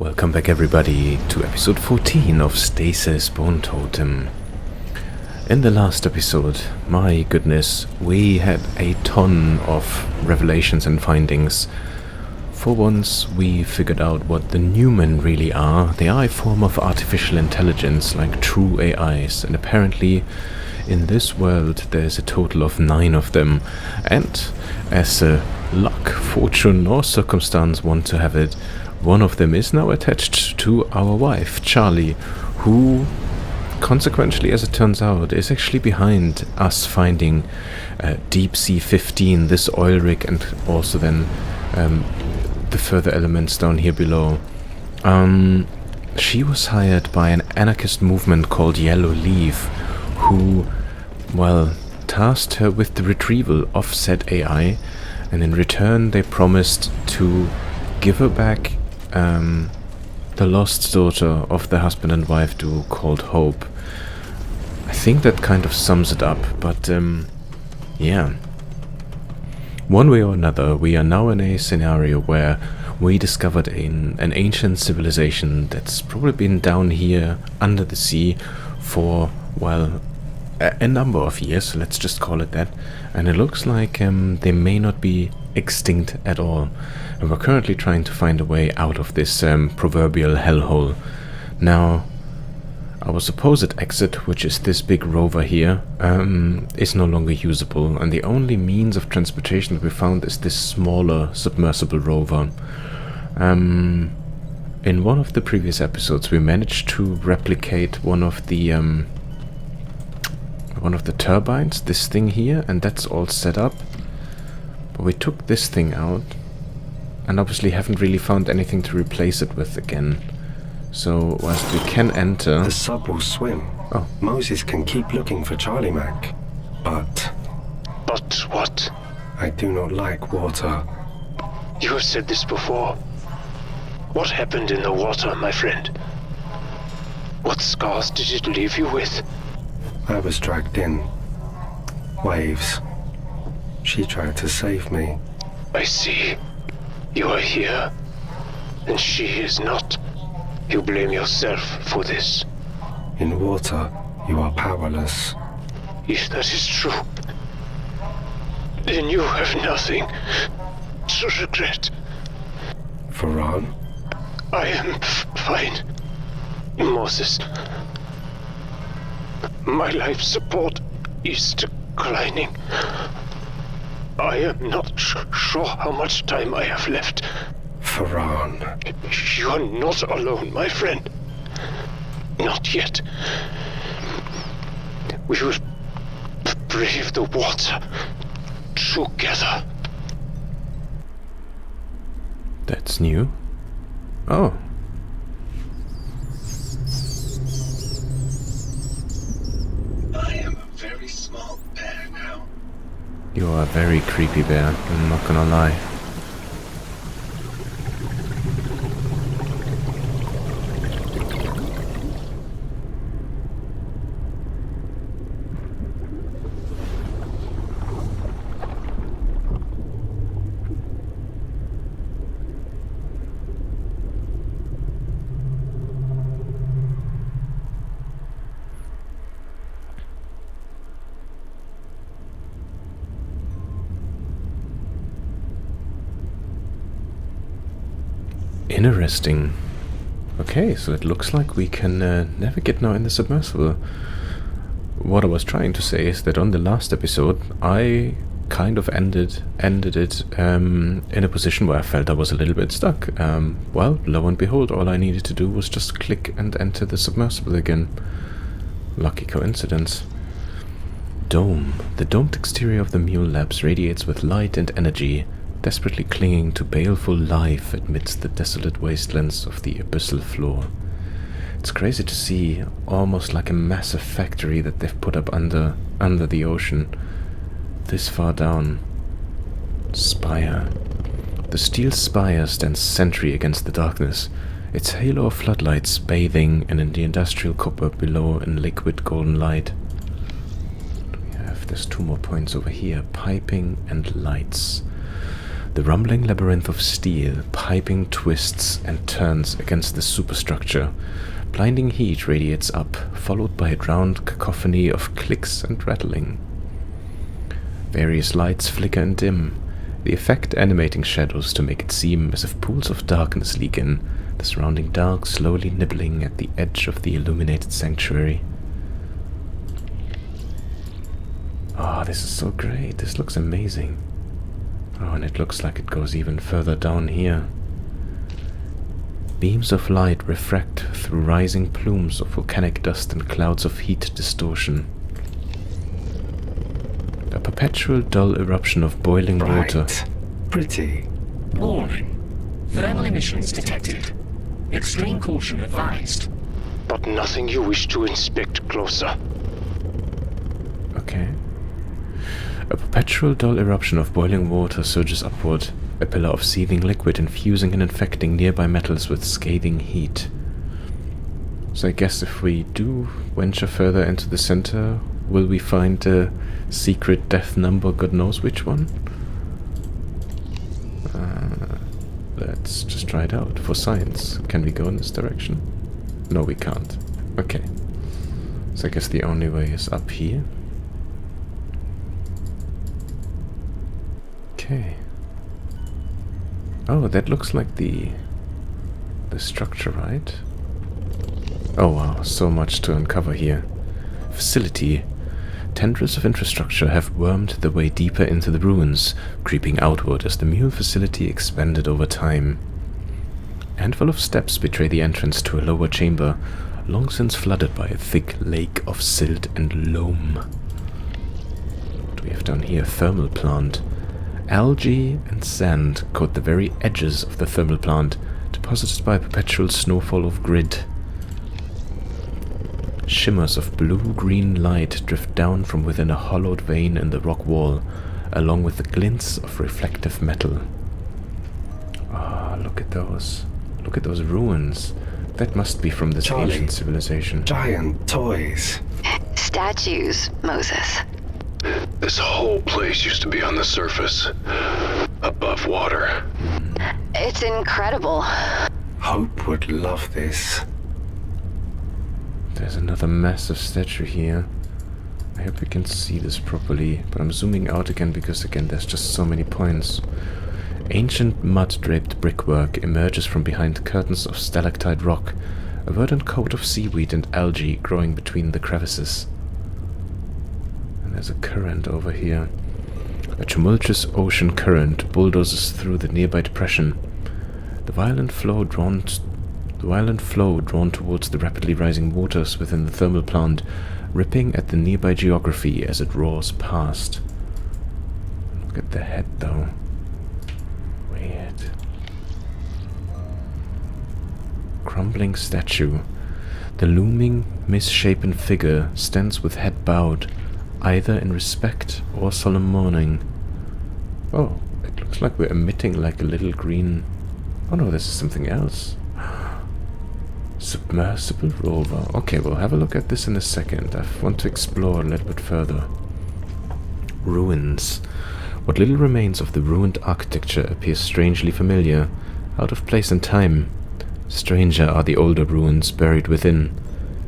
Welcome back everybody to episode 14 of Stasis Bone Totem. In the last episode, my goodness, we had a ton of revelations and findings. For once, we figured out what the Numen really are. They are a form of artificial intelligence, like true AIs, and apparently in this world there's a total of 9 of them. And as luck, fortune or circumstance want to have it, one of them is now attached to our wife, Charlie, who, consequently, as it turns out, is actually behind us finding Deep Sea 15, this oil rig, and also then the further elements down here below. She was hired by an anarchist movement called Yellow Leaf, who, well, tasked her with the retrieval of said AI, and in return they promised to give her back the lost daughter of the husband and wife duo called Hope. I think that kind of sums it up, but yeah. One way or another, we are now in a scenario where we discovered an ancient civilization that's probably been down here under the sea for, well, a number of years, let's just call it that, and it looks like they may not be extinct at all, and we're currently trying to find a way out of this proverbial hellhole. Now, our supposed exit, which is this big rover here, is no longer usable, and the only means of transportation that we found is this smaller submersible rover. In one of the previous episodes we managed to replicate one of the turbines, this thing here, and that's all set up. But we took this thing out, and obviously haven't really found anything to replace it with again. So, whilst we can enter... The sub will swim. Oh. Moses can keep looking for Charlie Mac. But... But what? I do not like water. You have said this before. What happened in the water, my friend? What scars did it leave you with? I was dragged in. Waves. She tried to save me. I see. You are here, and she is not. You blame yourself for this. In water, you are powerless. If that is true, then you have nothing to regret. Farhan? I am fine, Moses. My life support is declining. I am not sure how much time I have left. Farhan. You are not alone, my friend. Not yet. We will brave the water together. That's new. Oh. I am a very small bear now. You are a very creepy bear, I'm not gonna lie. Interesting. Okay, so it looks like we can navigate now in the submersible. What I was trying to say is that on the last episode I kind of ended it in a position where I felt I was a little bit stuck. Well, lo and behold, all I needed to do was just click and enter the submersible again. Lucky coincidence. Dome. The domed exterior of the Mule Labs radiates with light and energy, desperately clinging to baleful life amidst the desolate wastelands of the abyssal floor. It's crazy to see, almost like a massive factory that they've put up under the ocean, this far down. Spire. The steel spire stands sentry against the darkness, its halo of floodlights bathing in the industrial copper below in liquid golden light. There's 2 more points over here, piping and lights. The rumbling labyrinth of steel, piping twists and turns against the superstructure. Blinding heat radiates up, followed by a drowned cacophony of clicks and rattling. Various lights flicker and dim, the effect animating shadows to make it seem as if pools of darkness leak in, the surrounding dark slowly nibbling at the edge of the illuminated sanctuary. Oh, this is so great. This looks amazing. Oh, and it looks like it goes even further down here. Beams of light refract through rising plumes of volcanic dust and clouds of heat distortion. A perpetual dull eruption of boiling water. Pretty. Warning. Thermal emissions detected. Extreme caution advised. But nothing you wish to inspect closer. Okay. A perpetual dull eruption of boiling water surges upward, a pillar of seething liquid infusing and infecting nearby metals with scathing heat. So I guess if we do venture further into the center, will we find a secret death number, God knows which one? Let's just try it out for science. Can we go in this direction? No, we can't. Okay. So I guess the only way is up here. Okay. Oh, that looks like the structure, right? Oh wow, so much to uncover here. Facility. Tendrils of infrastructure have wormed their way deeper into the ruins, creeping outward as the mule facility expanded over time. A handful of steps betray the entrance to a lower chamber, long since flooded by a thick lake of silt and loam. What do we have down here? Thermal plant. Algae and sand coat the very edges of the thermal plant, deposited by a perpetual snowfall of grid. Shimmers of blue-green light drift down from within a hollowed vein in the rock wall, along with the glints of reflective metal. Ah, look at those. Look at those ruins. That must be from this Charlie, ancient civilization. Giant toys. Statues, Moses. This whole place used to be on the surface, above water. It's incredible. Hope would love this. There's another massive statue here. I hope you can see this properly, but I'm zooming out again because, again, there's just so many points. Ancient mud-draped brickwork emerges from behind curtains of stalactite rock, a verdant coat of seaweed and algae growing between the crevices. And there's a current over here. A tumultuous ocean current bulldozes through the nearby depression. The violent flow drawn towards the rapidly rising waters within the thermal plant, ripping at the nearby geography as it roars past. Look at the head, though. Weird. Crumbling statue. The looming, misshapen figure stands with head bowed, either in respect or solemn mourning. Oh, it looks like we're emitting like a little green... Oh no, this is something else. Submersible rover. Okay, we'll have a look at this in a second. I want to explore a little bit further. Ruins. What little remains of the ruined architecture appears strangely familiar, out of place and time. Stranger are the older ruins buried within.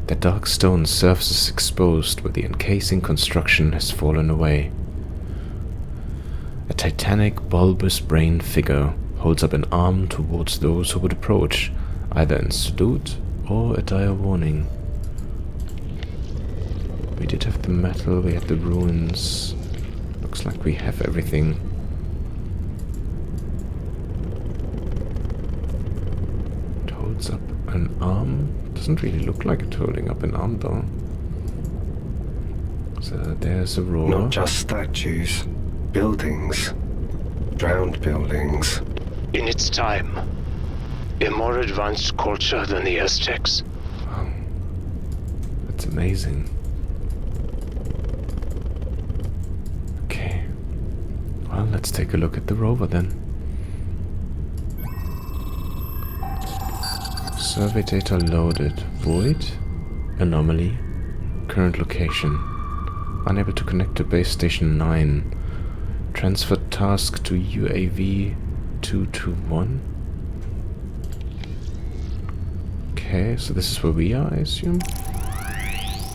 Their dark stone surfaces exposed where the encasing construction has fallen away. A titanic, bulbous-brained figure holds up an arm towards those who would approach, either in salute or a dire warning. We did have the metal, we had the ruins. Looks like we have everything. It holds up an arm. Doesn't really look like it holding up an arm though. So there's a roar. Not just statues. Buildings. Drowned buildings. In its time, a more advanced culture than the Aztecs. Wow. That's amazing. Okay. Well, let's take a look at the rover then. Survey data loaded. Void. Anomaly. Current location. Unable to connect to base station 9. Transfer task to UAV 221. Okay, so this is where we are, I assume?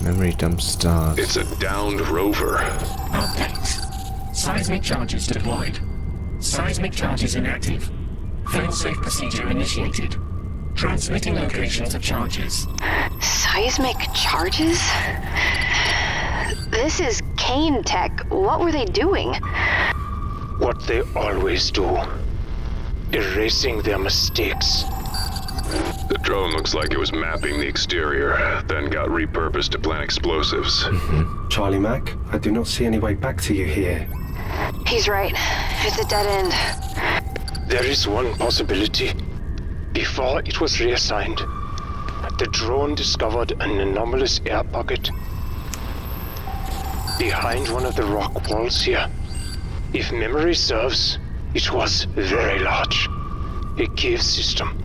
Memory dump start. It's a downed rover. Update. Seismic charges deployed. Seismic charges inactive. Failsafe procedure initiated. Transmitting locations of charges. Seismic charges? This is Kane Tech. What were they doing? What they always do. Erasing their mistakes. The drone looks like it was mapping the exterior, then got repurposed to plant explosives. Charlie Mac, I do not see any way back to you here. He's right. It's a dead end. There is one possibility. Before it was reassigned, the drone discovered an anomalous air pocket behind one of the rock walls here. If memory serves, it was very large. A cave system.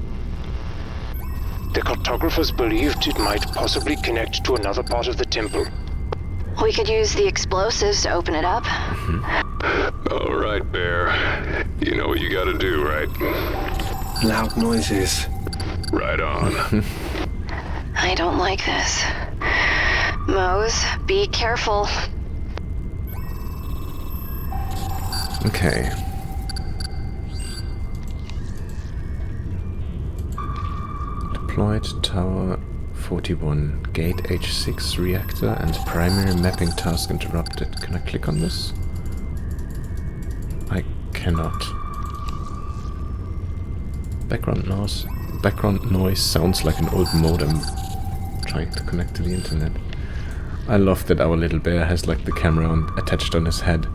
The cartographers believed it might possibly connect to another part of the temple. We could use the explosives to open it up. All right, Bear. You know what you gotta do, right? Loud noises. Right on. I don't like this. Mose, be careful. Okay. Deployed Tower 41, Gate H6 reactor and primary mapping task interrupted. Can I click on this? I cannot. Background noise sounds like an old modem trying to connect to the internet. I love that our little bear has like the camera attached on his head.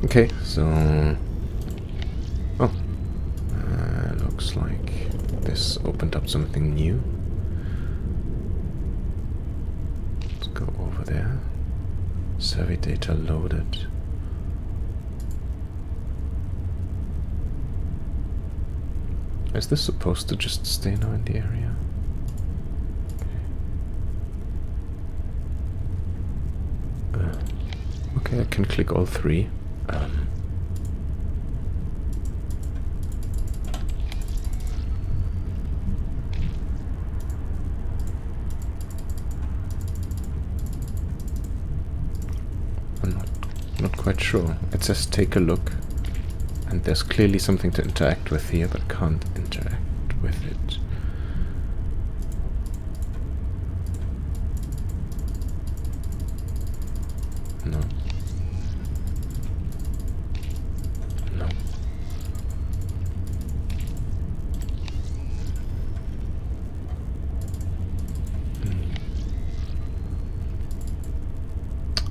Okay, so... Oh. Looks like this opened up something new. Let's go over there. Survey data loaded. Is this supposed to just stay now in the area? Okay, I can click all three. I'm not quite sure. It says take a look, and there's clearly something to interact with here, but can't interact with it. No. No.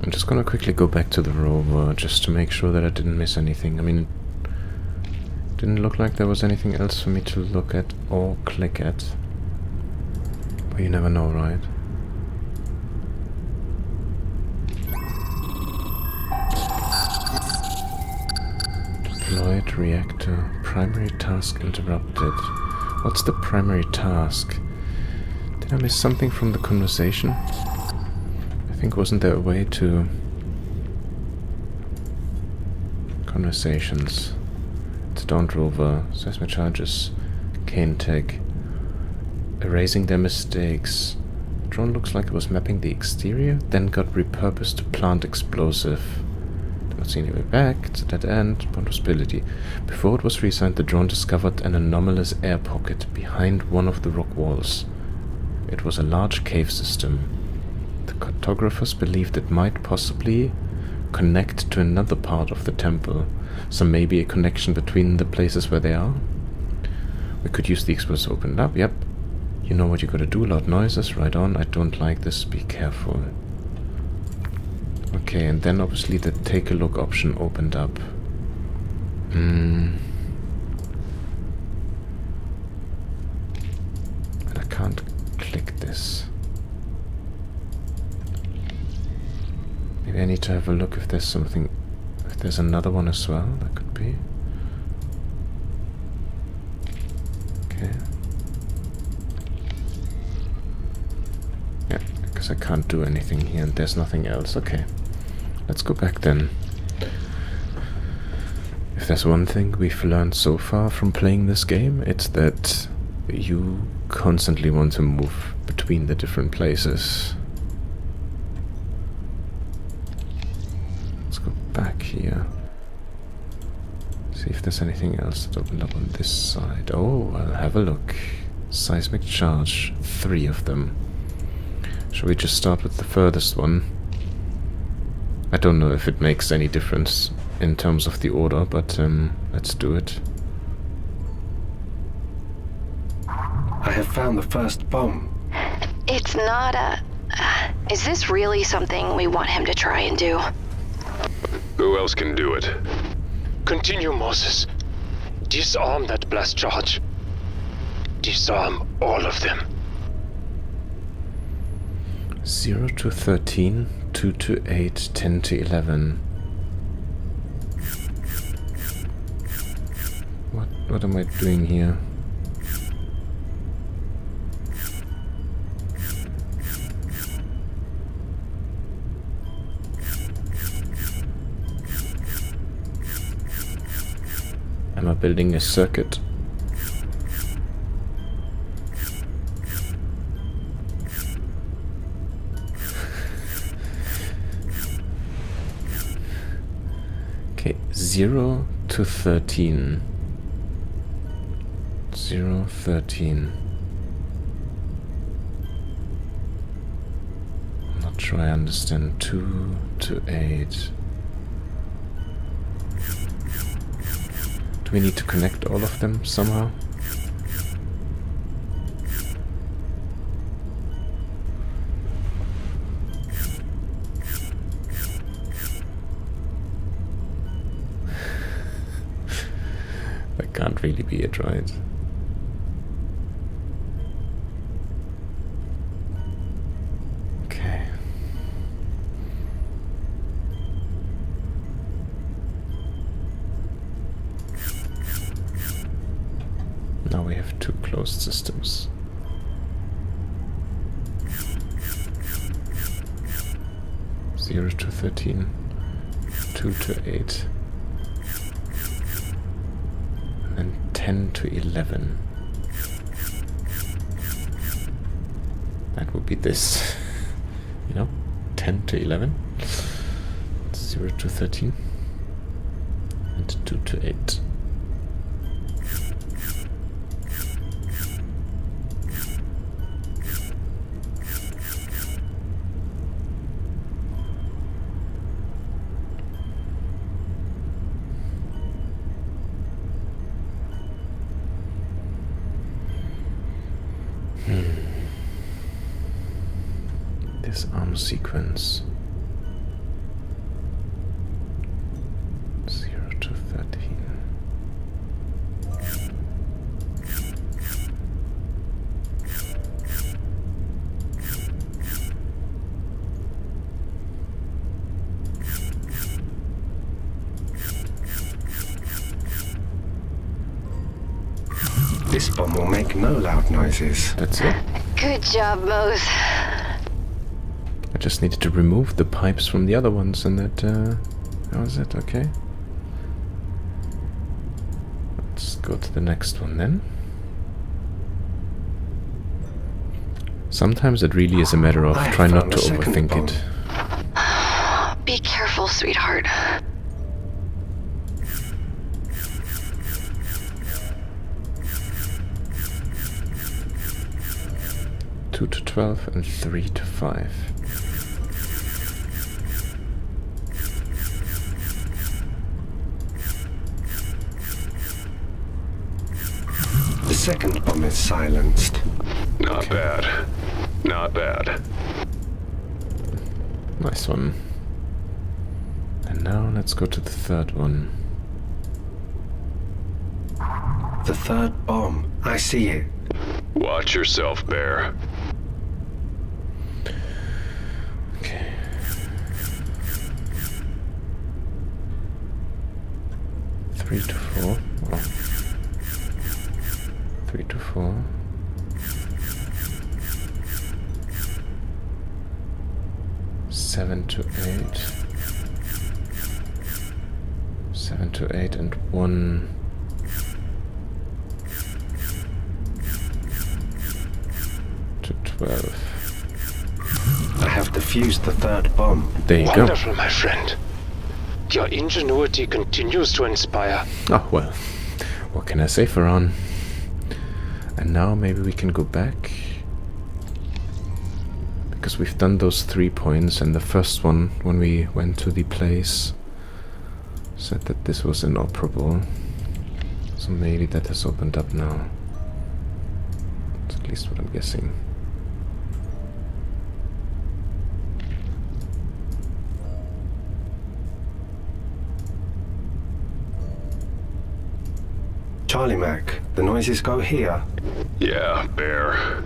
I'm just gonna quickly go back to the rover just to make sure that I didn't miss anything. I mean, it didn't look like there was anything else for me to look at or click at. But you never know, right? Deployed reactor. Primary task interrupted. What's the primary task? Did I miss something from the conversation? I think wasn't there a way to... Conversations. It's Dawned Rover. Seismic charges. Kane Tech. Erasing their mistakes. Drone looks like it was mapping the exterior, then got repurposed to plant explosive. Not see any way back. It's a dead end. Possibility. Before it was reassigned, the drone discovered an anomalous air pocket behind one of the rock walls. It was a large cave system. The cartographers believed it might possibly connect to another part of the temple, so maybe a connection between the places where they are. We could use the explosive to open it up. Yep. You know what you gotta do. Loud noises. Right on. I don't like this. Be careful. Okay, and then obviously the take a look option opened up. And I can't click this. Maybe I need to have a look if there's something, if there's another one as well. That could be. Okay. Yeah, because I can't do anything here and there's nothing else. Okay. Let's go back then. If there's one thing we've learned so far from playing this game, it's that you constantly want to move between the different places. Let's go back here. See if there's anything else that opened up on this side. Oh, I'll have a look. Seismic charge, 3 of them. Shall we just start with the furthest one? I don't know if it makes any difference in terms of the order, but let's do it. I have found the first bomb. It's not a... is this really something we want him to try and do? Who else can do it? Continue, Moses. Disarm that blast charge. Disarm all of them. 0 to 13, 2 to 8, 10 to 11. What am I doing here? Am I building a circuit? Okay, 0 to 13. 0, 13. I'm not sure I understand. 2 to 8. Do we need to connect all of them somehow? That can't really be it, right? Okay. Now we have 2 closed systems. Zero to 13, 2 to 8, and 10 to 11. That would be this, you know, 10 to 11, 0 to 13, and 2 to 8. Disarm sequence 0 to 13. This bomb will make no loud noises. That's it. Good job, Mose. I just needed to remove the pipes from the other ones, and that was it. Okay. Let's go to the next one then. Sometimes it really is a matter of try not to overthink it. Be careful, sweetheart. Two to 12 and 3 to 5. The second bomb is silenced. Not bad. Not bad. Nice one. And now let's go to the third one. The third bomb. I see it. Watch yourself, Bear. Okay. Three to 4. Oh. 3 to 4. 7 to 8. 7 to 8 and 1. To 12. I have defused the third bomb. There you go. Wonderful, my friend. Your ingenuity continues to inspire. Oh, well. What can I say, Farhan? And now maybe we can go back. Because we've done those 3 points, and the first one, when we went to the place, said that this was inoperable. So maybe that has opened up now. That's at least what I'm guessing. Charlie Mac, the noises go here. Yeah, Bear.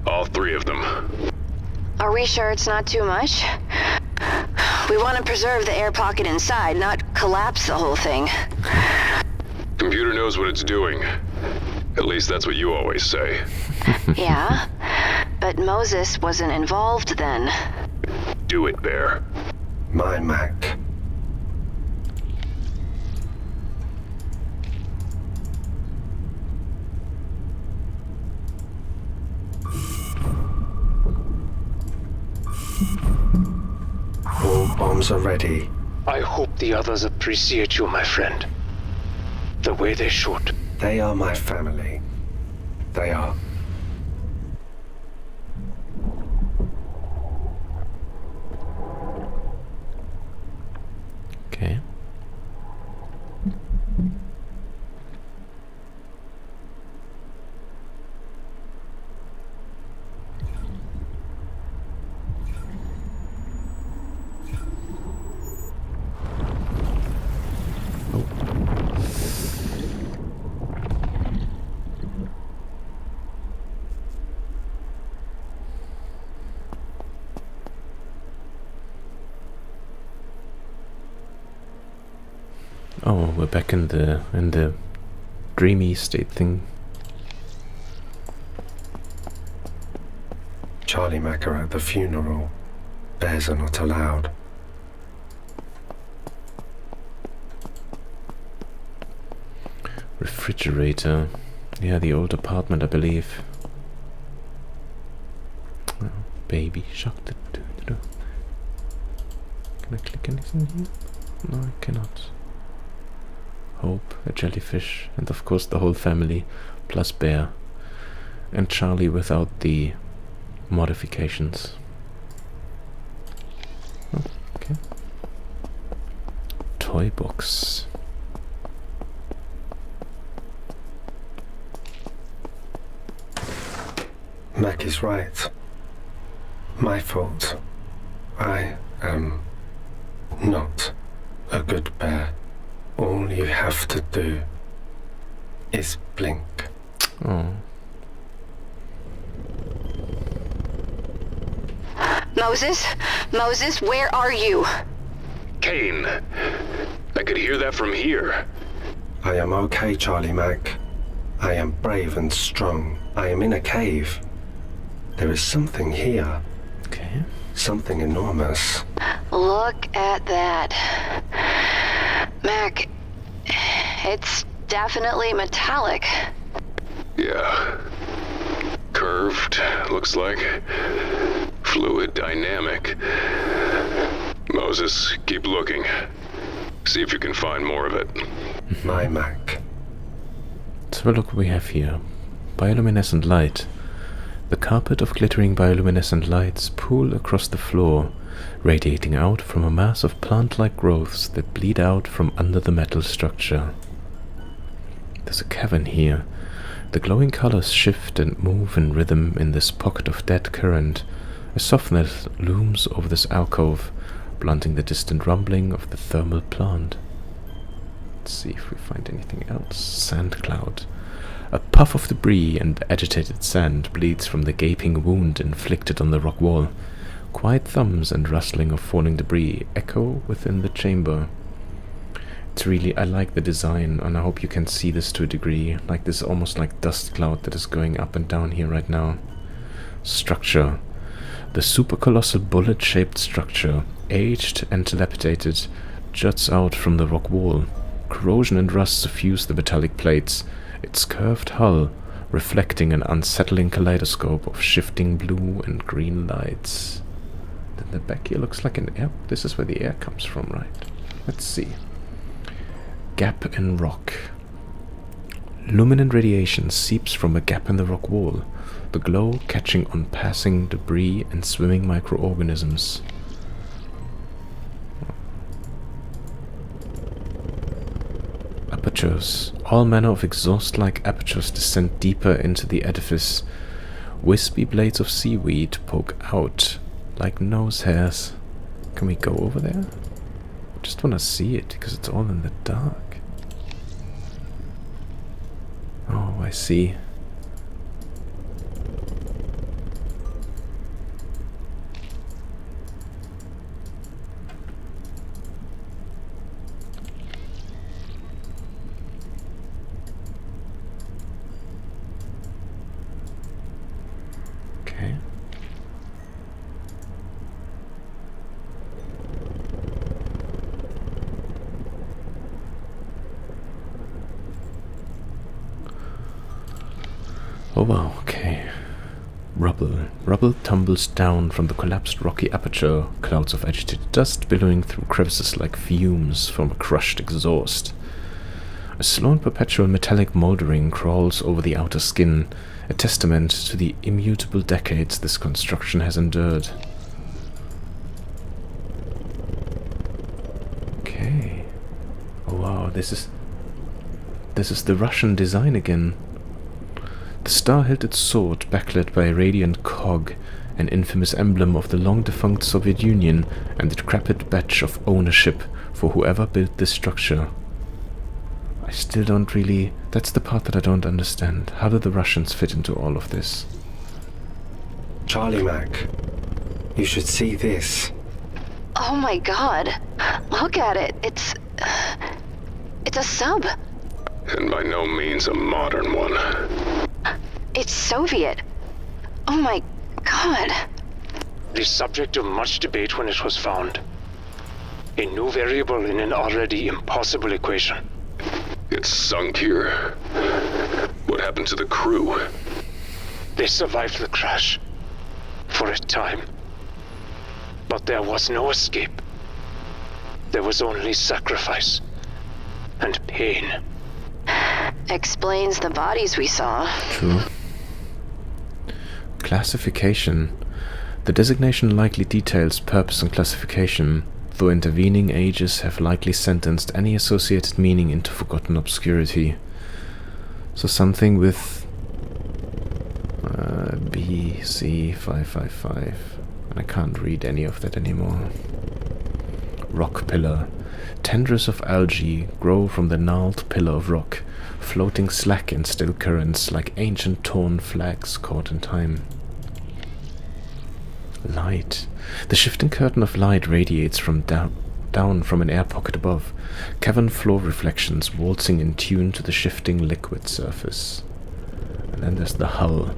All 3 of them. Are we sure it's not too much? We want to preserve the air pocket inside, not collapse the whole thing. Computer knows what it's doing. At least that's what you always say. Yeah, but Moses wasn't involved then. Do it, Bear. My Mac. All bombs are ready. I hope the others appreciate you, my friend. The way they should. They are my family. They are. Okay. Oh, we're back in the dreamy state thing. Charlie Mac are at the funeral. Bears are not allowed. Refrigerator. Yeah, the old apartment, I believe. Oh, baby shark. Can I click anything here? No, I cannot. Hope, a jellyfish, and of course the whole family, plus Bear. And Charlie without the modifications. Oh, okay. Toy box. Mac is right. My fault. I am not a good bear. All you have to do is blink. Oh. Moses? Moses, where are you? Kane! I could hear that from here. I am okay, Charlie Mac. I am brave and strong. I am in a cave. There is something here. Okay. Something enormous. Look at that. Mac, it's definitely metallic. Yeah. Curved, looks like. Fluid dynamic. Moses, keep looking. See if you can find more of it. My Mac. So look what we have here. Bioluminescent light. The carpet of glittering bioluminescent lights pool across the floor, radiating out from a mass of plant-like growths that bleed out from under the metal structure. There's a cavern here. The glowing colors shift and move in rhythm in this pocket of dead current. A softness looms over this alcove, blunting the distant rumbling of the thermal plant. Let's see if we find anything else. Sand cloud. A puff of debris and agitated sand bleeds from the gaping wound inflicted on the rock wall. Quiet thumbs and rustling of falling debris echo within the chamber. It's really, I like the design, and I hope you can see this to a degree, like this almost like dust cloud that is going up and down here right now. Structure. The supercolossal bullet-shaped structure, aged and dilapidated, juts out from the rock wall. Corrosion and rust suffuse the metallic plates, its curved hull reflecting an unsettling kaleidoscope of shifting blue and green lights. Then the back here looks like an air. This is where the air comes from, right? Let's see. Gap in rock. Luminant radiation seeps from a gap in the rock wall, the glow catching on passing debris and swimming microorganisms. Apertures. All manner of exhaust-like apertures descend deeper into the edifice. Wispy blades of seaweed poke out like nose hairs. Can we go over there? I just want to see it because it's all in the dark. Oh, I see. Okay. Oh wow, okay. Rubble tumbles down from the collapsed rocky aperture, clouds of agitated dust billowing through crevices like fumes from a crushed exhaust. A slow and perpetual metallic moldering crawls over the outer skin, a testament to the immutable decades this construction has endured. Okay. Oh wow, this is the Russian design again. The star-hilted sword backlit by a radiant cog, an infamous emblem of the long-defunct Soviet Union and the decrepit badge of ownership for whoever built this structure. I still don't really... That's the part that I don't understand. How do the Russians fit into all of this? Charlie Mac, you should see this. Oh my god. Look at it. It's a sub. And by no means a modern one. It's Soviet. Oh my god. The subject of much debate when it was found. A new variable in an already impossible equation. It's sunk here. What happened to the crew? They survived the crash. For a time. But there was no escape. There was only sacrifice. And pain. Explains the bodies we saw. True. Classification. The designation likely details purpose and classification, though intervening ages have likely sentenced any associated meaning into forgotten obscurity. So something with BC 555. And I can't read any of that anymore. Rock pillar. Tendrils of algae grow from the gnarled pillar of rock, floating slack in still currents like ancient torn flags caught in time. Light. The shifting curtain of light radiates from down from an air pocket above, cavern floor reflections waltzing in tune to the shifting liquid surface. And then there's the hull.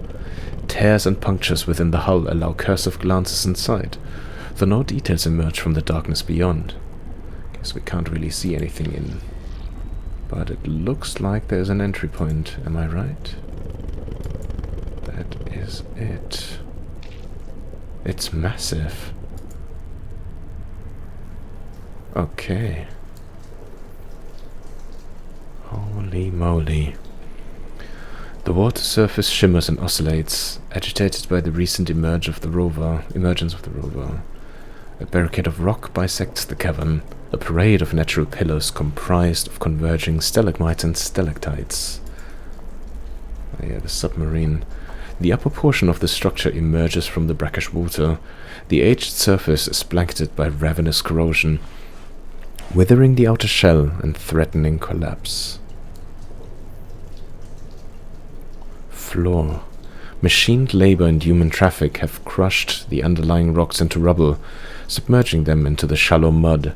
Tears and punctures within the hull allow cursive glances inside, though no details emerge from the darkness beyond. Guess we can't really see anything in. But it looks like there's an entry point, am I right? That is it. It's massive. Okay. Holy moly. The water surface shimmers and oscillates, agitated by the recent emergence of the rover. A barricade of rock bisects the cavern, a parade of natural pillars comprised of converging stalagmites and stalactites. Oh yeah, the submarine. The upper portion of the structure emerges from the brackish water. The aged surface is blanketed by ravenous corrosion, withering the outer shell and threatening collapse. Floor. Machined labor and human traffic have crushed the underlying rocks into rubble, submerging them into the shallow mud.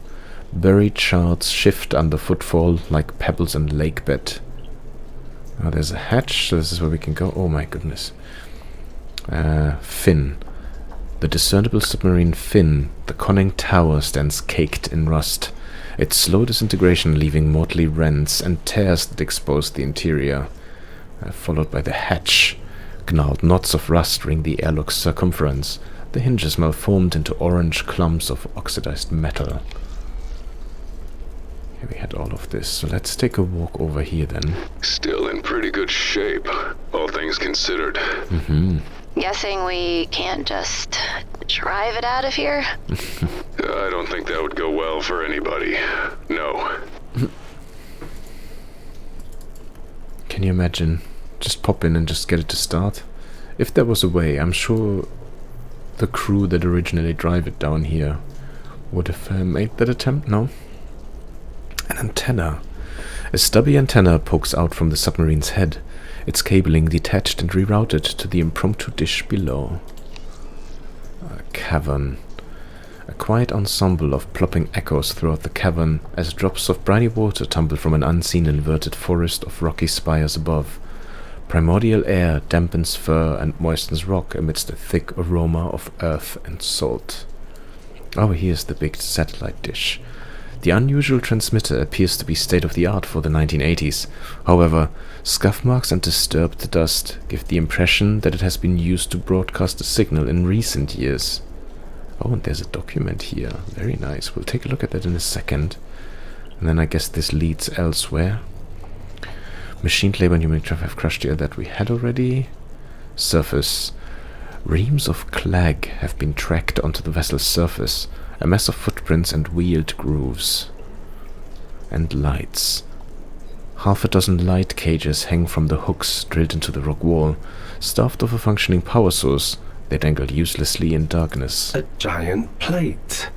Buried shards shift under footfall like pebbles in lake bed. Oh, there's a hatch, so this is where we can go. Oh my goodness. Fin. The discernible submarine fin. The conning tower stands caked in rust. Its slow disintegration leaving motley rents and tears that exposed the interior, followed by the hatch. Gnarled knots of rust ring the airlock's circumference. The hinges malformed into orange clumps of oxidized metal. Here we had all of this, so let's take a walk over here then. Still in pretty good shape, all things considered. Guessing we can't just drive it out of here? I don't think that would go well for anybody. No. Can you imagine? Just pop in and just get it to start? If there was a way, I'm sure the crew that originally drive it down here would have made that attempt, no? An antenna. A stubby antenna pokes out from the submarine's head, its cabling detached and rerouted to the impromptu dish below. A cavern. A quiet ensemble of plopping echoes throughout the cavern as drops of briny water tumble from an unseen inverted forest of rocky spires above. Primordial air dampens fur and moistens rock amidst a thick aroma of earth and salt. Oh, here's the big satellite dish. The unusual transmitter appears to be state-of-the-art for the 1980s. However, scuff marks and disturbed dust give the impression that it has been used to broadcast a signal in recent years. Oh, and there's a document here. Very nice. We'll take a look at that in a second. And then I guess this leads elsewhere. Machined labor and human traffic have crushed here. That we had already. Surface. Reams of clag have been tracked onto the vessel's surface. A mess of footprints and wheeled grooves. And lights. Half a dozen light cages hang from the hooks drilled into the rock wall. Starved of a functioning power source, they dangle uselessly in darkness. A giant plate.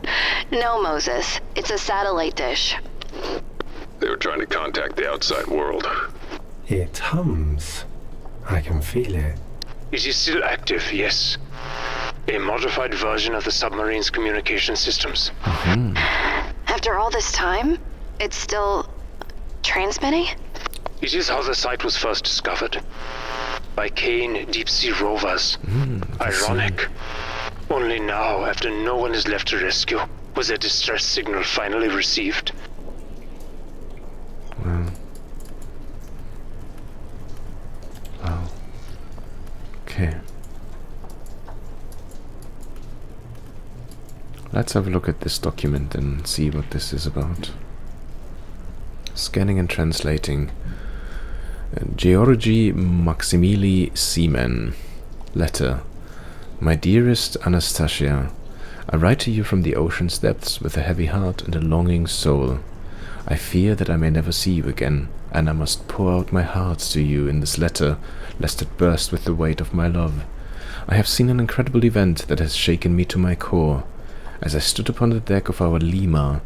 No, Moses. It's a satellite dish. They were trying to contact the outside world. It hums. I can feel it. It is still active, yes. A modified version of the submarine's communication systems. After all this time, it's still transmitting? It is how the site was first discovered. By Kane deep-sea rovers. Ironic. Only now, after no one is left to rescue, was a distress signal finally received. Wow. Wow. Okay. Let's have a look at this document and see what this is about. Scanning and translating. Georgi Maximili Seaman. Letter. My dearest Anastasia, I write to you from the ocean's depths with a heavy heart and a longing soul. I fear that I may never see you again, and I must pour out my heart to you in this letter, lest it burst with the weight of my love. I have seen an incredible event that has shaken me to my core. As I stood upon the deck of our Lima,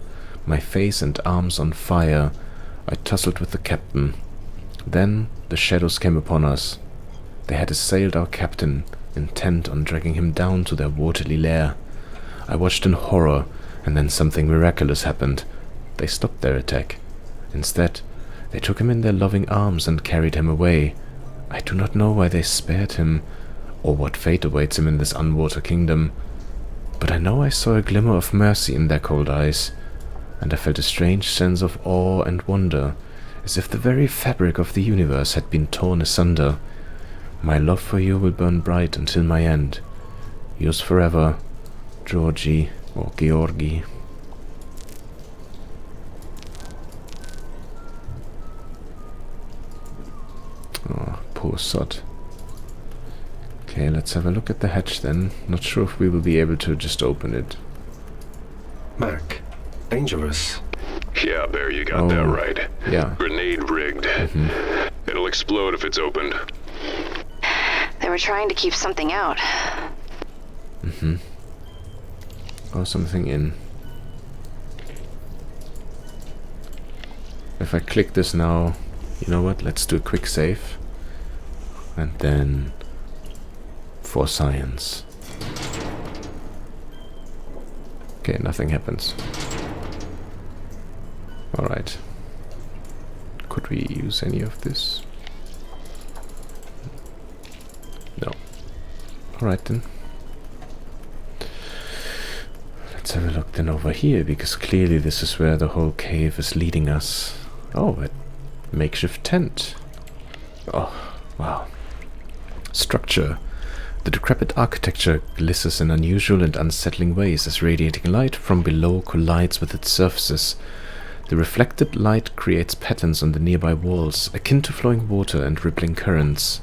my face and arms on fire, I tussled with the captain. Then the shadows came upon us. They had assailed our captain, intent on dragging him down to their watery lair. I watched in horror, and then something miraculous happened. They stopped their attack. Instead, they took him in their loving arms and carried him away. I do not know why they spared him, or what fate awaits him in this unwater kingdom. But I know I saw a glimmer of mercy in their cold eyes, and I felt a strange sense of awe and wonder, as if the very fabric of the universe had been torn asunder. My love for you will burn bright until my end. Yours forever, Georgi or Georgi. Oh, poor sod. Okay, let's have a look at the hatch then. Not sure if we will be able to just open it. Mac, dangerous. Yeah, Bear, you got that right. Yeah. Grenade rigged. It'll explode if it's opened. They were trying to keep something out. Or something in. If I click this now, you know what? Let's do a quick save. And then for science. Okay, nothing happens. Alright. Could we use any of this? No. Alright then. Let's Let's have a look then over here, because clearly this is where the whole cave is leading us. Oh, a makeshift tent. Oh, wow. Structure. The decrepit architecture glitters in unusual and unsettling ways as radiating light from below collides with its surfaces. The reflected light creates patterns on the nearby walls, akin to flowing water and rippling currents.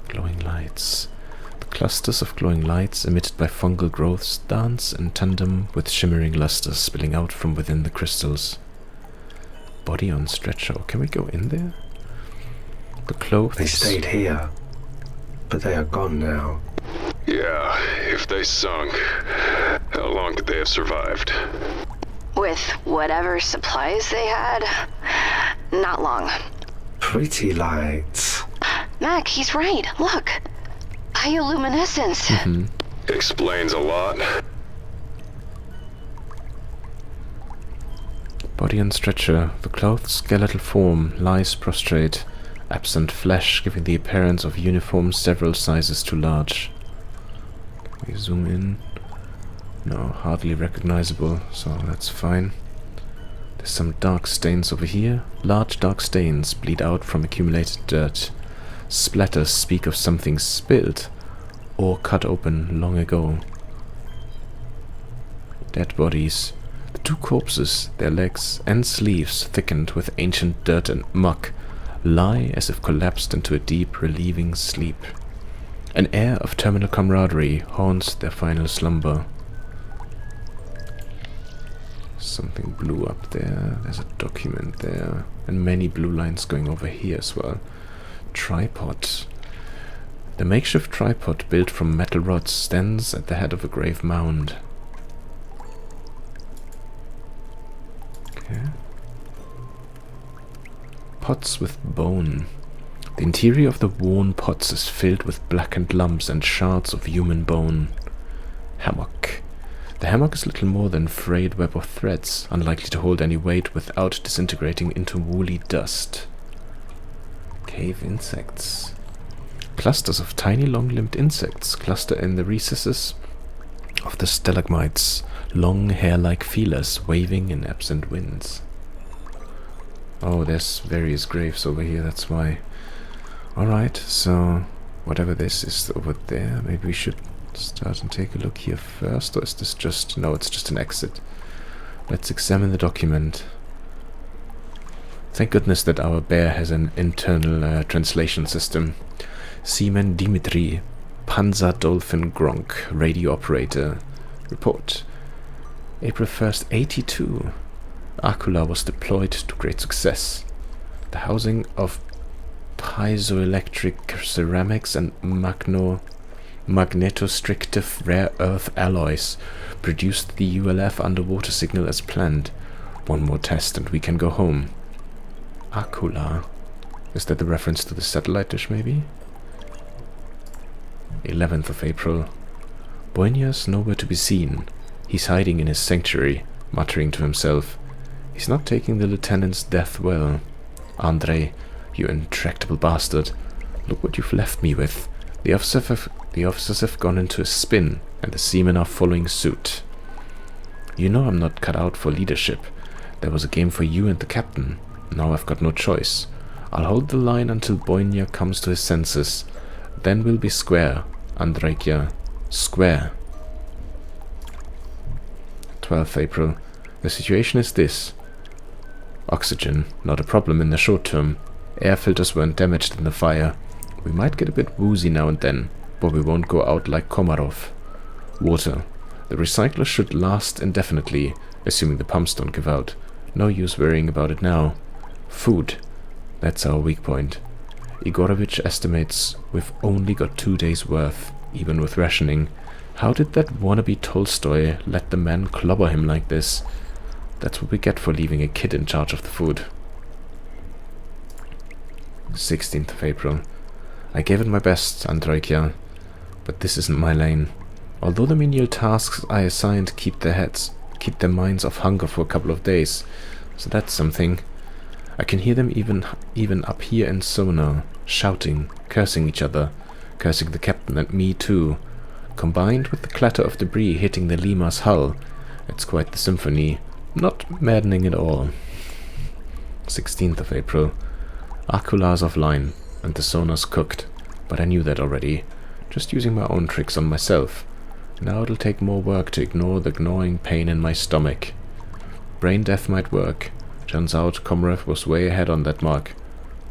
Glowing lights. The clusters of glowing lights emitted by fungal growths dance in tandem with shimmering lusters spilling out from within the crystals. Body on stretcher. Can we go in there? The clothes... They stayed here, but they are gone now. Yeah, if they sunk, how long could they have survived? With whatever supplies they had, not long. Pretty lights. Mac, he's right. Look. Bioluminescence. Explains a lot. Body on stretcher. The clothed skeletal form lies prostrate, absent flesh giving the appearance of uniform several sizes too large. Can we zoom in? No, hardly recognizable, so that's fine. There's some dark stains over here. Large dark stains bleed out from accumulated dirt. Splatters speak of something spilled or cut open long ago. Dead bodies. The two corpses, their legs and sleeves thickened with ancient dirt and muck, lie as if collapsed into a deep, relieving sleep. An air of terminal camaraderie haunts their final slumber. Something blue up there. There's a document there. And many blue lines going over here as well. Tripod. The makeshift tripod built from metal rods stands at the head of a grave mound. Okay. Pots with bone. The interior of the worn pots is filled with blackened lumps and shards of human bone. Hammock. The hammock is little more than a frayed web of threads, unlikely to hold any weight without disintegrating into woolly dust. Cave insects. Clusters of tiny long-limbed insects cluster in the recesses of the stalagmites, long hair-like feelers waving in absent winds. Oh, there's various graves over here, that's why. Alright, so whatever this is over there, maybe we should start and take a look here first, or is this just... no, it's just an exit. Let's examine the document. Thank goodness that our bear has an internal translation system. Seaman Dimitri, Panzer Dolphin Gronk, radio operator. Report. April 1st, 82. Akula was deployed to great success. The housing of piezoelectric ceramics and magnetostrictive rare earth alloys produced the ULF underwater signal as planned. One more test and we can go home. Akula. Is that the reference to the satellite dish, maybe? 11th of April. Boinya's nowhere to be seen. He's hiding in his sanctuary, muttering to himself. He's not taking the lieutenant's death well. Andre, you intractable bastard. Look what you've left me with. The officers have gone into a spin, and the seamen are following suit. You know I'm not cut out for leadership. There was a game for you and the captain. Now I've got no choice. I'll hold the line until Boinya comes to his senses. Then we'll be square, Andreikia. Square. 12th April. The situation is this. Oxygen, not a problem in the short term. Air filters weren't damaged in the fire. We might get a bit woozy now and then, but we won't go out like Komarov. Water. The recycler should last indefinitely, assuming the pumps don't give out. No use worrying about it now. Food. That's our weak point. Igorovich estimates we've only got 2 days' worth, even with rationing. How did that wannabe Tolstoy let the man clobber him like this? That's what we get for leaving a kid in charge of the food. 16th of April. I gave it my best, Andreikia, but this isn't my lane. Although the menial tasks I assigned keep their minds off hunger for a couple of days, so that's something. I can hear them even up here in sonar, shouting, cursing each other, cursing the captain and me too. Combined with the clatter of debris hitting the Lima's hull, It's quite the symphony. Not maddening at all. 16th of April. Acular's offline, and the sonar's cooked, but I knew that already. Just using my own tricks on myself. Now it'll take more work to ignore the gnawing pain in my stomach. Brain death might work. Turns out Komarov was way ahead on that mark.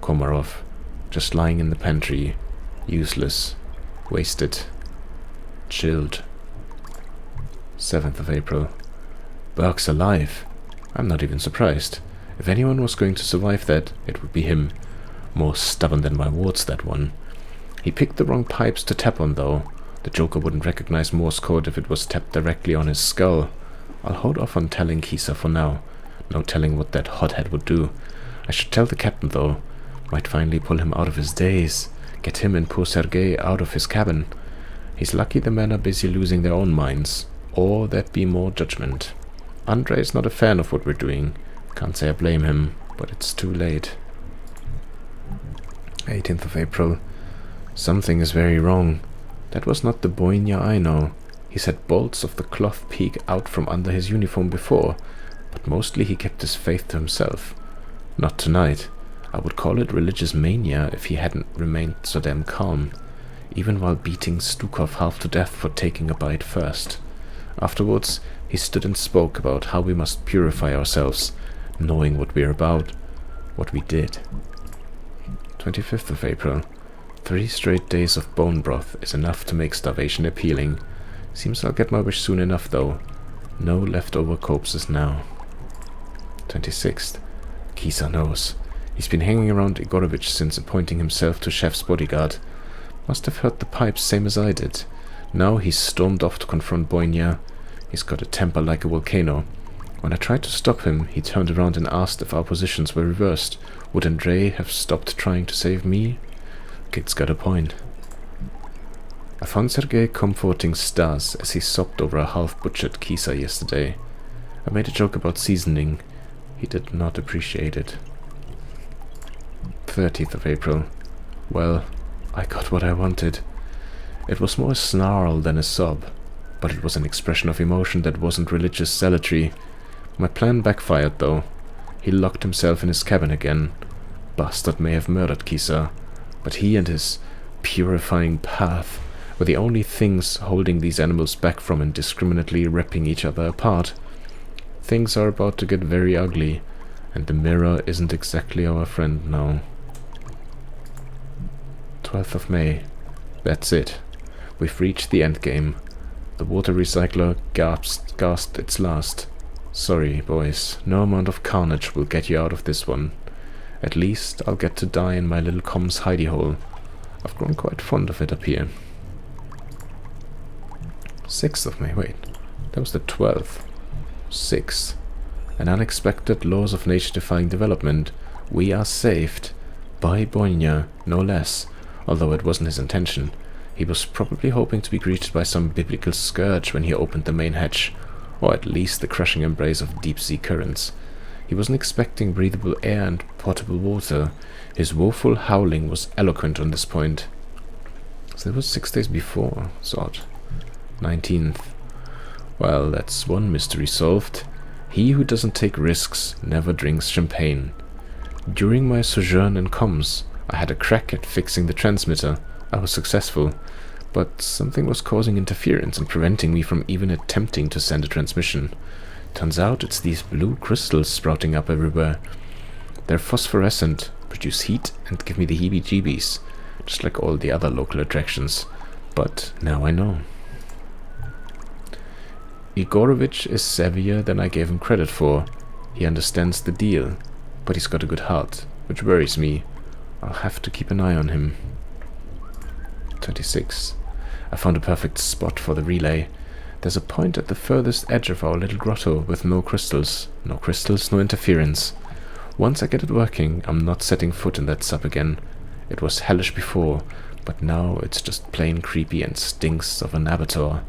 Komarov, just lying in the pantry. Useless. Wasted. Chilled. 7th of April. Burke's alive. I'm not even surprised. If anyone was going to survive that, it would be him. More stubborn than my wards, that one. He picked the wrong pipes to tap on, though. The Joker wouldn't recognize Morse code if it was tapped directly on his skull. I'll hold off on telling Kisa for now. No telling what that hothead would do. I should tell the captain, though. Might finally pull him out of his daze. Get him and poor Sergei out of his cabin. He's lucky the men are busy losing their own minds. Or there'd be more judgment. Andre is not a fan of what we're doing. Can't say I blame him, but it's too late. 18th of April. Something is very wrong. That was not the Boinia I know. He's had bolts of the cloth peek out from under his uniform before, but mostly he kept his faith to himself. Not tonight. I would call it religious mania if he hadn't remained so damn calm, even while beating Stukov half to death for taking a bite first. Afterwards, he stood and spoke about how we must purify ourselves, knowing what we're about, what we did. 25th of April. 3 straight days of bone broth is enough to make starvation appealing. Seems I'll get my wish soon enough, though. No leftover corpses now. 26th. Kisa knows. He's been hanging around Igorovich since appointing himself to chef's bodyguard. Must have heard the pipes same as I did. Now he's stormed off to confront Boinia. He's got a temper like a volcano. When I tried to stop him, he turned around and asked if our positions were reversed. Would Andrei have stopped trying to save me? Kid's got a point. I found Sergei comforting Stas as he sobbed over a half-butchered Kisa yesterday. I made a joke about seasoning. He did not appreciate it. 30th of April. Well, I got what I wanted. It was more a snarl than a sob, but it was an expression of emotion that wasn't religious zealotry. My plan backfired, though. He locked himself in his cabin again. Bastard may have murdered Kisa, but he and his purifying path were the only things holding these animals back from indiscriminately ripping each other apart. Things are about to get very ugly, and the mirror isn't exactly our friend now. 12th of May. That's it. We've reached the endgame. The water recycler gasped its last. Sorry, boys, no amount of carnage will get you out of this one. At least I'll get to die in my little comms hidey hole. I've grown quite fond of it up here. 6th of May, wait, that was the 12th. 6th. An unexpected laws of nature-defying development. We are saved. By Boinia, no less, although it wasn't his intention. He was probably hoping to be greeted by some biblical scourge when he opened the main hatch, or at least the crushing embrace of deep-sea currents. He wasn't expecting breathable air and potable water. His woeful howling was eloquent on this point. So that was 6 days before. It's odd. 19th. Well, that's one mystery solved. He who doesn't take risks never drinks champagne. During my sojourn in comms, I had a crack at fixing the transmitter. I was successful, but something was causing interference and preventing me from even attempting to send a transmission. Turns out it's these blue crystals sprouting up everywhere. They're phosphorescent, produce heat, and give me the heebie-jeebies, just like all the other local attractions. But now I know. Igorovich is savvier than I gave him credit for. He understands the deal, but he's got a good heart, which worries me. I'll have to keep an eye on him. 26. I found a perfect spot for the relay. There's a point at the furthest edge of our little grotto with no crystals. No crystals, no interference. Once I get it working, I'm not setting foot in that sub again. It was hellish before, but now it's just plain creepy and stinks of an abattoir.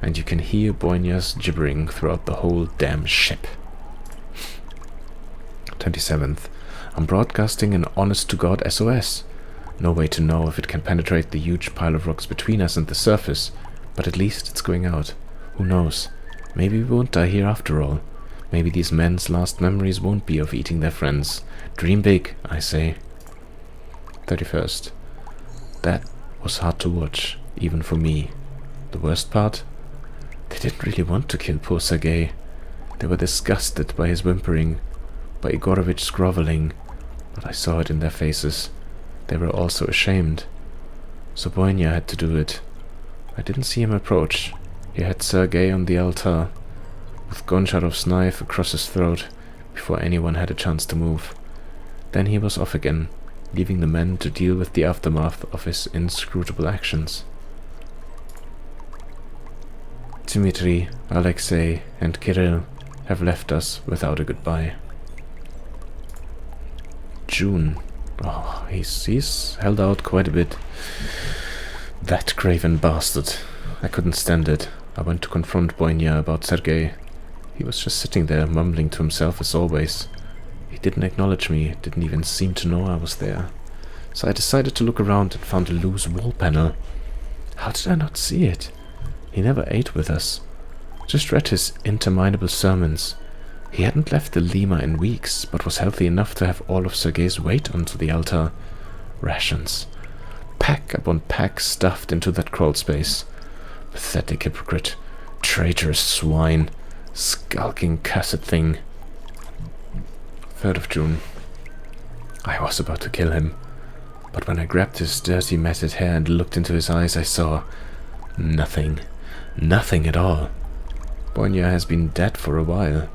And you can hear Boinia's gibbering throughout the whole damn ship. 27th. I'm broadcasting an honest-to-God SOS. No way to know if it can penetrate the huge pile of rocks between us and the surface, but at least it's going out. Who knows? Maybe we won't die here after all. Maybe these men's last memories won't be of eating their friends. Dream big, I say. 31st. That was hard to watch, even for me. The worst part? They didn't really want to kill poor Sergei. They were disgusted by his whimpering, by Igorovich's groveling, but I saw it in their faces. They were also ashamed. So Boynia had to do it. I didn't see him approach. He had Sergei on the altar, with Goncharov's knife across his throat, before anyone had a chance to move. Then he was off again, leaving the men to deal with the aftermath of his inscrutable actions. Dmitri, Alexei, and Kirill have left us without a goodbye. June. Oh, he's held out quite a bit. That craven bastard. I couldn't stand it. I went to confront Boynia about Sergei. He was just sitting there, mumbling to himself as always. He didn't acknowledge me, didn't even seem to know I was there. So I decided to look around and found a loose wall panel. How did I not see it? He never ate with us. Just read his interminable sermons. He hadn't left the Lima in weeks, but was healthy enough to have all of Sergei's weight onto the altar. Rations. Pack upon pack stuffed into that crawl space. Pathetic hypocrite. Traitorous swine. Skulking cussed thing. 3rd of June. I was about to kill him, but when I grabbed his dirty matted hair and looked into his eyes, I saw nothing. Nothing at all. Boynia has been dead for a while.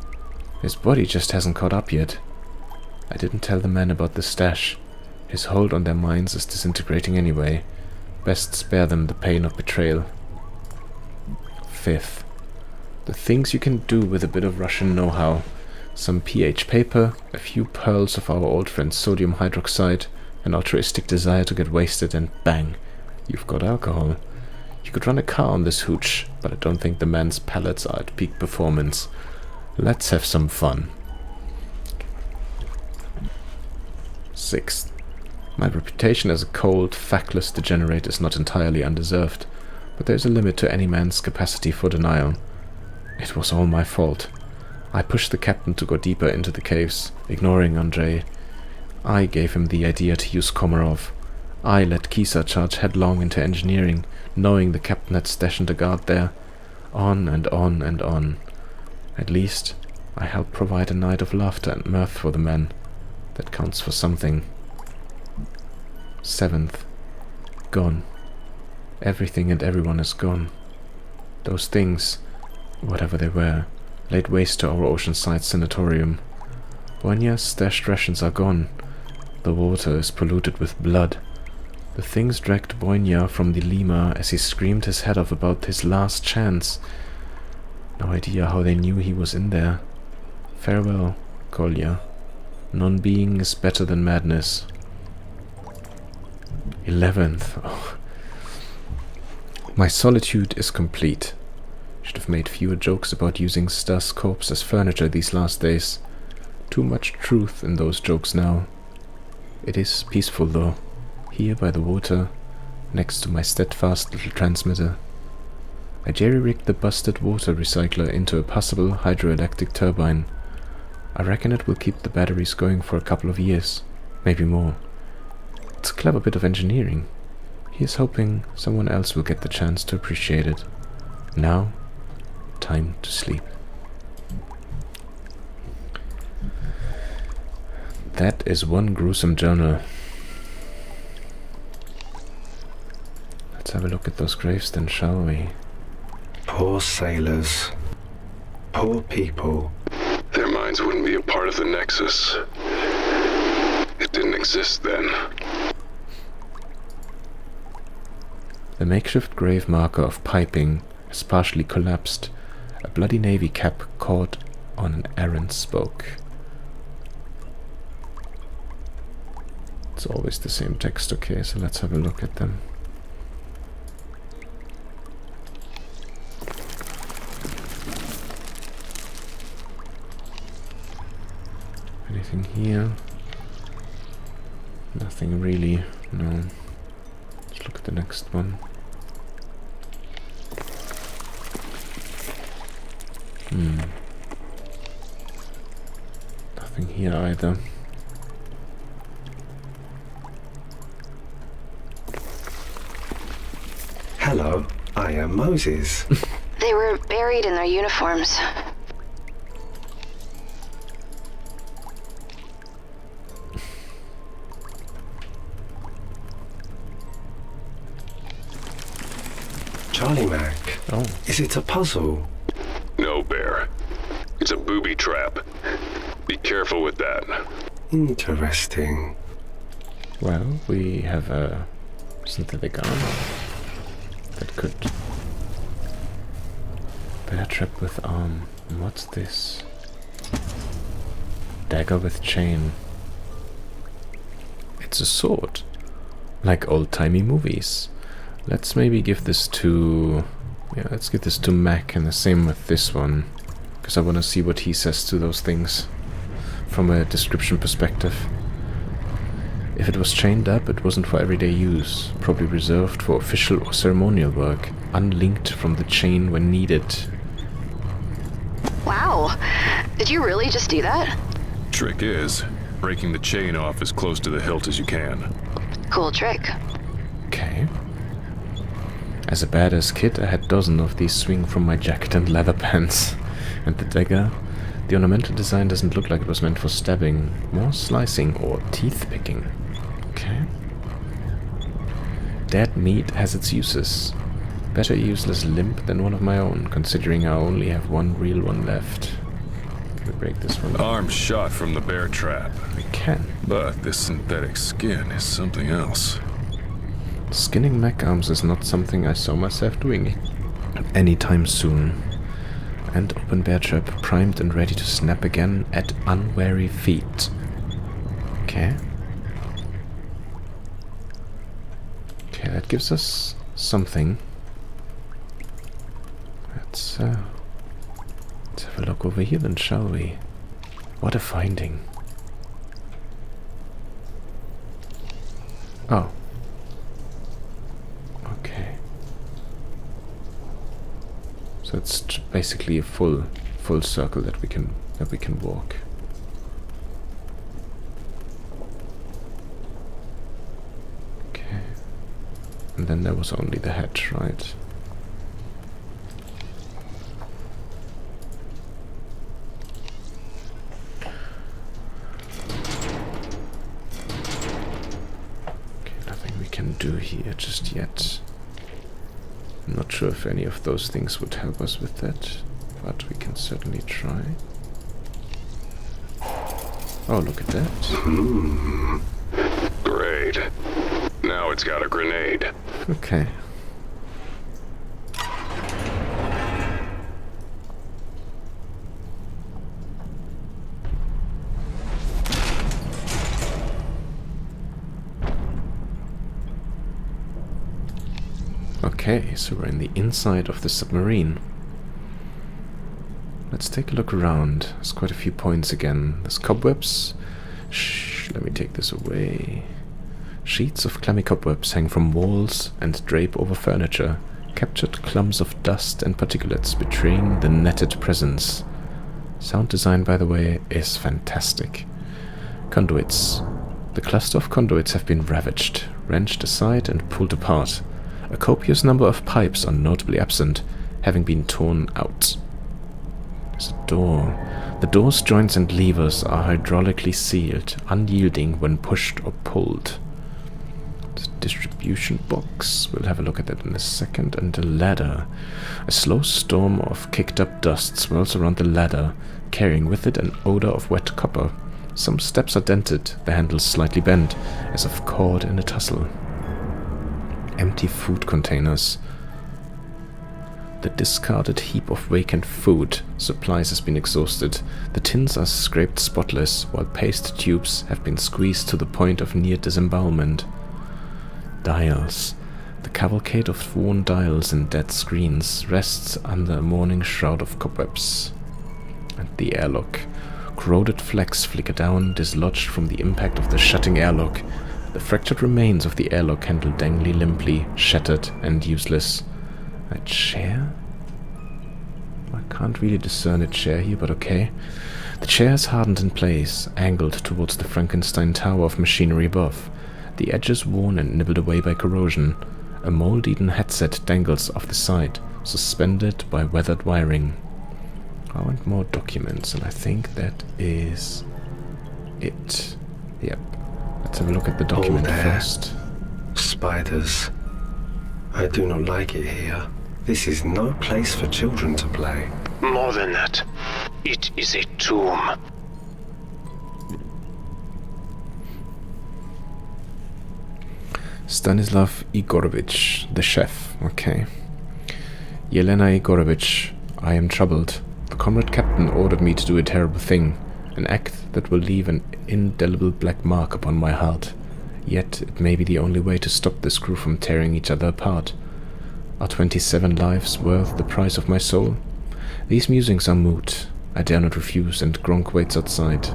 His body just hasn't caught up yet. I didn't tell the men about the stash. His hold on their minds is disintegrating anyway. Best spare them the pain of betrayal. 5th. The things you can do with a bit of Russian know-how. Some pH paper, a few pearls of our old friend sodium hydroxide, an altruistic desire to get wasted, and bang, you've got alcohol. You could run a car on this hooch, but I don't think the man's palates are at peak performance. Let's have some fun. 6th. My reputation as a cold, factless degenerate is not entirely undeserved, but there's a limit to any man's capacity for denial. It was all my fault. I pushed the captain to go deeper into the caves, ignoring Andrei. I gave him the idea to use Komarov. I let Kisa charge headlong into engineering, knowing the captain had stationed a guard there. On and on and on. At least, I helped provide a night of laughter and mirth for the men. That counts for something. 7th. Gone. Everything and everyone is gone. Those things, whatever they were, laid waste to our oceanside sanatorium. Boynia's stashed rations are gone. The water is polluted with blood. The things dragged Boynia from the Lima as he screamed his head off about his last chance. No idea how they knew he was in there. Farewell, Kolya. Non-being is better than madness. 11th. Oh. My solitude is complete. Should have made fewer jokes about using Stas' corpse as furniture these last days. Too much truth in those jokes now. It is peaceful though, here by the water, next to my steadfast little transmitter. I jerry-rigged the busted water recycler into a possible hydroelectric turbine. I reckon it will keep the batteries going for a couple of years, maybe more. It's a clever bit of engineering. Here's hoping someone else will get the chance to appreciate it. Now, time to sleep. That is one gruesome journal. Let's have a look at those graves then, shall we? Poor sailors. Poor people. Their minds wouldn't be a part of the Nexus. It didn't exist then. The makeshift grave marker of piping has partially collapsed. A bloody navy cap caught on an errant spoke. It's always the same text, okay, so let's have a look at them. Anything here? Nothing really, no. Let's look at the next one. Nothing here either. Hello, I am Moses. They were buried in their uniforms. Charlie Mac, Oh, is it a puzzle? No, Bear. It's a booby trap. Be careful with that. Interesting. well, we have a synthetic armor that could bear trap with arm. And what's this? Dagger with chain. It's a sword, like old-timey movies. Let's maybe give this to... yeah, let's give this to Mac, and the same with this one. Because I want to see what he says to those things from a description perspective. If it was chained up, it wasn't for everyday use. Probably reserved for official or ceremonial work. Unlinked from the chain when needed. Wow. Did you really just do that? Trick is, breaking the chain off as close to the hilt as you can. Cool trick. Okay. As a badass kid, I had dozens of these swing from my jacket and leather pants. And the dagger, the ornamental design doesn't look like it was meant for stabbing, more slicing or teeth picking. Okay. Dead meat has its uses. Better a useless limp than one of my own, considering I only have one real one left. Can we break this one? Arm shot from the bear trap. We can. But this synthetic skin is something else. Skinning mech arms is not something I saw myself doing anytime soon. And open bear trap, primed and ready to snap again at unwary feet. Okay. Okay, that gives us something. Let's have a look over here then, shall we? What a finding. Oh. Okay. So it's basically a full circle that we can walk. Okay. And then there was only the hatch, right? Okay, nothing we can do here just yet. I'm not sure if any of those things would help us with that, but we can certainly try. Oh, look at that. Great. Now it's got a grenade. Okay. Okay, so we're in the inside of the submarine. Let's take a look around. There's quite a few points again. There's cobwebs. Shh, let me take this away. Sheets of clammy cobwebs hang from walls and drape over furniture. Captured clumps of dust and particulates betraying the netted presence. Sound design, by the way, is fantastic. Conduits. The cluster of conduits have been ravaged, wrenched aside and pulled apart. A copious number of pipes are notably absent, having been torn out. There's a door. The door's joints and levers are hydraulically sealed, unyielding when pushed or pulled. The distribution box, we'll have a look at that in a second, and a ladder. A slow storm of kicked-up dust swirls around the ladder, carrying with it an odor of wet copper. Some steps are dented, the handles slightly bent, as if caught in a tussle. Empty food containers. The discarded heap of vacant food supplies has been exhausted. The tins are scraped spotless, while paste tubes have been squeezed to the point of near disembowelment. Dials. The cavalcade of worn dials and dead screens rests under a morning shroud of cobwebs. And the airlock. Corroded flecks flicker down, dislodged from the impact of the shutting airlock. The fractured remains of the airlock handle dangly limply, shattered and useless. A chair? Why can't Can't really discern a chair here, but okay. The chair is hardened in place, angled towards the Frankenstein tower of machinery above. The edges worn and nibbled away by corrosion. A mold-eaten headset dangles off the side, suspended by weathered wiring. I want more documents, and I think that is it. Yep. Let's have a look at the document first. Spiders. I do not like it here. This is no place for children to play. More than that, it is a tomb. Stanislav Igorovich, the chef. Okay. Yelena Igorovich, I am troubled. The comrade captain ordered me to do a terrible thing, an act that will leave an indelible black mark upon my heart. Yet it may be the only way to stop this crew from tearing each other apart. Are 27 lives worth the price of my soul? These musings are moot. I dare not refuse, and Gronk waits outside,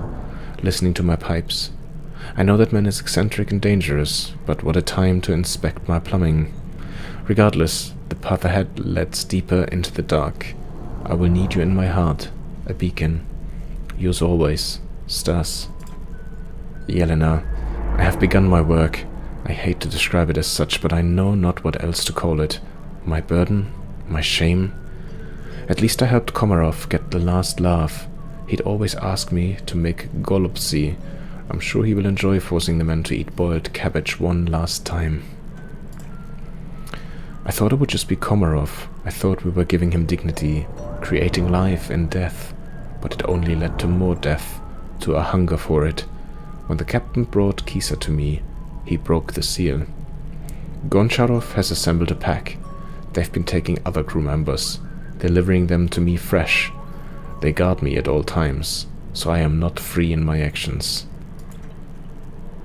listening to my pipes. I know that man is eccentric and dangerous, but what a time to inspect my plumbing. Regardless, the path ahead leads deeper into the dark. I will need you in my heart, a beacon. Yours always, Stas. Yelena, I have begun my work. I hate to describe it as such, but I know not what else to call it. My burden? My shame? At least I helped Komarov get the last laugh. He'd always ask me to make golubtsi. I'm sure he will enjoy forcing the men to eat boiled cabbage one last time. I thought it would just be Komarov. I thought we were giving him dignity, creating life in death. But it only led to more death, to a hunger for it. When the captain brought Kisa to me, he broke the seal. Goncharov has assembled a pack. They've been taking other crew members, delivering them to me fresh. They guard me at all times, so I am not free in my actions.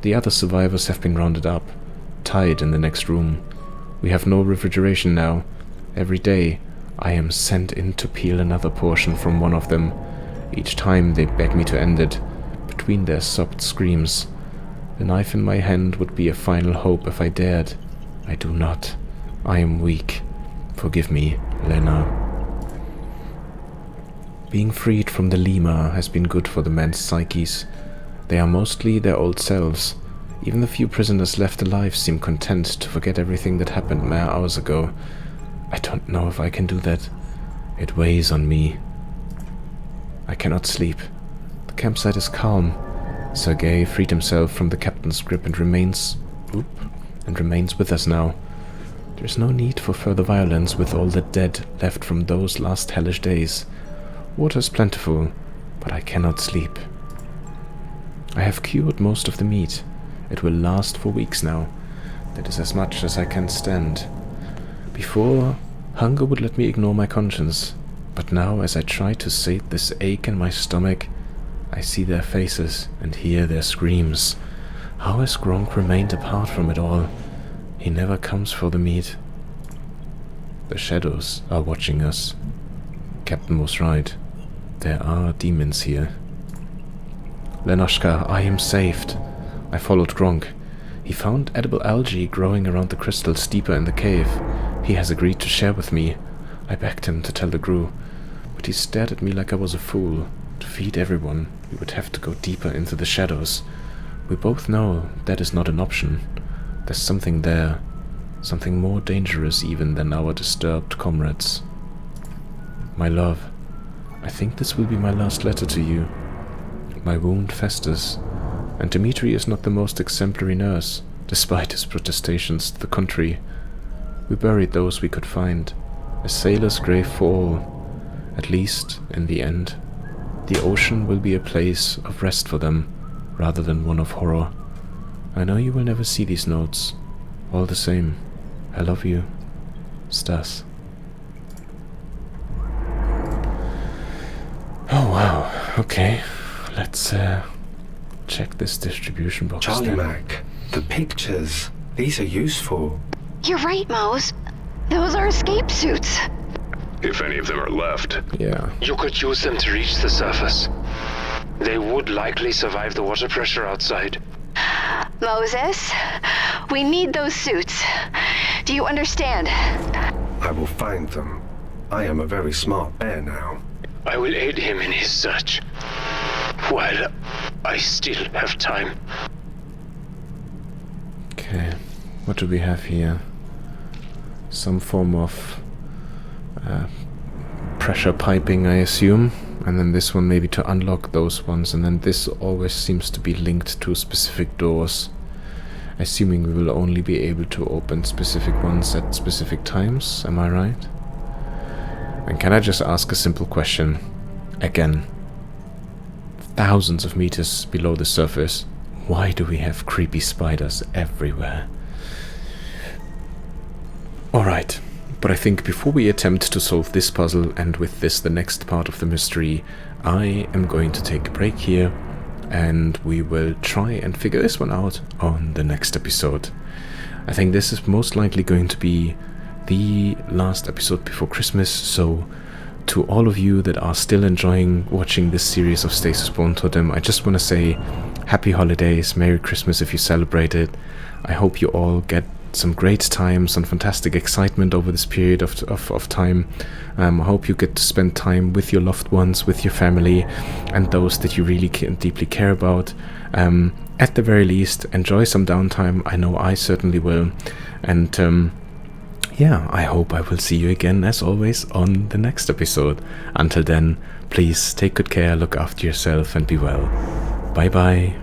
The other survivors have been rounded up, tied in the next room. We have no refrigeration now. Every day, I am sent in to peel another portion from one of them. Each time they beg me to end it, between their sobbed screams. The knife in my hand would be a final hope if I dared. I do not. I am weak. Forgive me, Lena. Being freed from the Lima has been good for the men's psyches. They are mostly their old selves. Even the few prisoners left alive seem content to forget everything that happened mere hours ago. I don't know if I can do that. It weighs on me. I cannot sleep. The campsite is calm. Sergei freed himself from the captain's grip and remains with us now. There is no need for further violence with all the dead left from those last hellish days. Water is plentiful, but I cannot sleep. I have cured most of the meat. It will last for weeks now. That is as much as I can stand. Before, hunger would let me ignore my conscience, but now as I try to sate this ache in my stomach, I see their faces and hear their screams. How has Gronk remained apart from it all? He never comes for the meat. The shadows are watching us. Captain was right. There are demons here. Lenoshka, I am saved. I followed Gronk. He found edible algae growing around the crystals deeper in the cave. He has agreed to share with me. I begged him to tell the crew, but he stared at me like I was a fool. To feed everyone, we would have to go deeper into the shadows. We both know that is not an option. There's something there, something more dangerous even than our disturbed comrades. My love, I think this will be my last letter to you. My wound festers, and Dmitri is not the most exemplary nurse, despite his protestations to the contrary. We buried those we could find, a sailor's grave for all. At least, in the end, the ocean will be a place of rest for them, rather than one of horror. I know you will never see these notes. All the same, I love you, Stas. Oh wow, okay. Let's check this distribution box. Charlie then. Mac, the pictures. These are useful. You're right, Mose. Those are escape suits. If any of them are left. Yeah. You could use them to reach the surface. They would likely survive the water pressure outside. Moses, we need those suits. Do you understand? I will find them. I am a very smart bear now. I will aid him in his search. While I still have time. Okay, what do we have here? Some form of pressure piping, I assume. And then this one maybe to unlock those ones. And then this always seems to be linked to specific doors. Assuming we will only be able to open specific ones at specific times. Am I right? And can I just ask a simple question? Again. Thousands of meters below the surface. Why do we have creepy spiders everywhere? Alright. But I think before we attempt to solve this puzzle, and with this the next part of the mystery, I am going to take a break here, and we will try and figure this one out on the next episode. I think this is most likely going to be the last episode before Christmas, so to all of you that are still enjoying watching this series of Stasis Born Totem, I just want to say happy holidays, Merry Christmas if you celebrate it. I hope you all get some great time, some fantastic excitement over this period of time. I hope you get to spend time with your loved ones, with your family, and those that you really deeply care about. At the very least, enjoy some downtime. I know I certainly will. And yeah, I hope I will see you again, as always, on the next episode. Until then, please take good care, look after yourself, and be well. Bye bye.